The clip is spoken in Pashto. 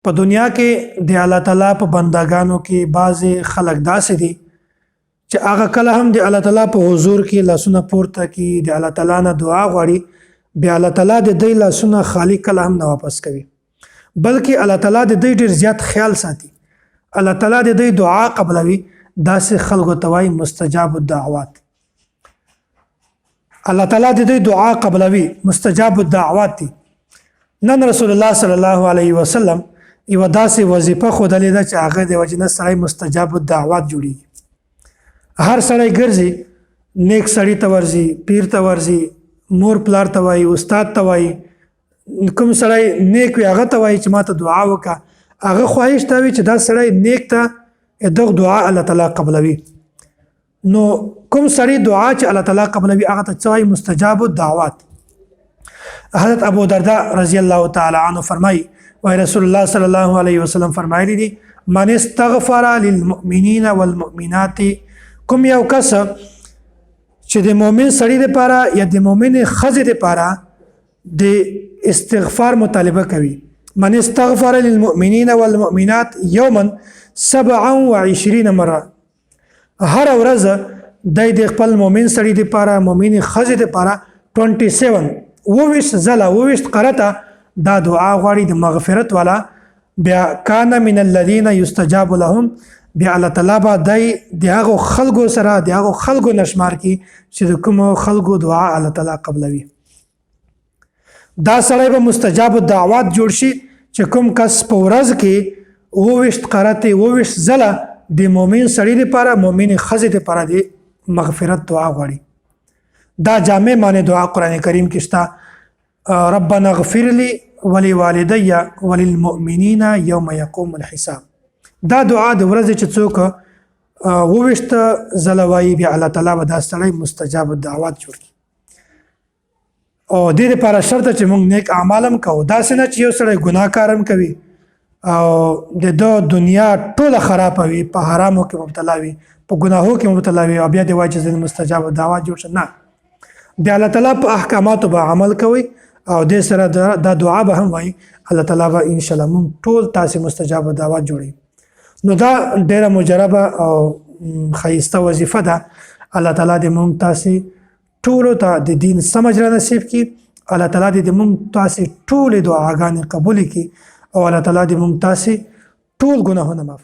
په دنیا کې د الله تعالی په بندگانو کې بعضې خلک داسې دي چې هغه کله هم د الله تعالی په حضور کې لاسونه پورته کړي د الله تعالی نه دعا غواړي بیا الله تعالی د دوی لاسونه خالی کله هم نه واپس کوي بلکې الله تعالی د دوی ډېر زیات خیال ساتي الله تعالی د دوی دعا قبلوي داسې خلکو ته وایي مستجاب الدعوات الله تعالی د دوی دعا قبلوي مستجاب الدعوات دي نن رسول الله صلی الله علیه وسلم یو داسې وظیفه ښودلې ده چې هغه د وجې نه سړی مستجاب الدعوات جوړېږي هر سړی ګرځي نیک سړي ته ورځي پیر ته ورځي مور پلار ته وایي استاد ته وایي کوم سړی نیک وي هغه ته وایي چې ما ته دعا وکړه هغه خواهش ته وي چې دا سړی نیک ته دغه دعا الله تعالی قبلوي نو کوم سړی دعا چې الله تعالی قبلوي هغه ته څه وایي مستجاب الدعوات حضرت ابو درداء رضی الله تعالی عنه فرمایي وای رسول الله صلی الله علیه وسلم فرمایلی دي من استغفر للمؤمنین والمؤمنات کوم یو کس چې د مؤمن سړي لپاره یا د مؤمن ښځې لپاره د استغفار مطالبه کوي من استغفر للمؤمنین والمؤمنات یوما 27 مره هر ورځ د خپل مؤمن سړي لپاره مؤمن ښځې لپاره 27 وویشت ځله وویشت قرته دا دعا غواړي د مغفرت والا بیا کان من الذین یستجاب لهم بیا الله تعالی به د هغو خلکو سره د هغو خلکو نشمار کی چې د کومو خلکو دعا الله تعالی قبلوي دا سړی به مستجاب الدعوات جوړ شي چې کوم کس په ورځ کې وویشت قرته وویشت ځله د مؤمن سړي لپاره مؤمن ښځې لپاره د مغفرت دعا غواړي دا جامع معنی دعا قرآن کریم کې شته ربنا اغفر لي ولوالدي وللمؤمنين يوم يقوم الحساب دا دعا د ورځې چې څوک وویشت ځله وایي بیا الله تعالی به دا سړی مستجاب الدعوات جوړ کړي او دې لپاره شرط چې موږ نیک اعمال هم کوو داسې نه چې یو سړی ګناهکار هم کوي او د ده دنیا ټوله خرابه وي په حرامو کې مبتلا وي په ګناهو کې مبتلا وي او بیا د وایي چې مستجاب الدعوات جوړ شي نه د الله تعالی په احکاماتو به عمل کوي او د سره دا دعا به هم وایي الله تعالی به ان شاء الله موږ ټول تاسو مستجاب دعوات جوړي نو دا ډیره مجربه او خیسته وظیفه ده الله تعالی دې موږ تاسو ټول ته د دین سمجھ را نصیب کړي الله تعالی دې موږ تاسو ټول دعاګانې قبول کړي او الله تعالی دې موږ تاسو ټول ګناهونه معاف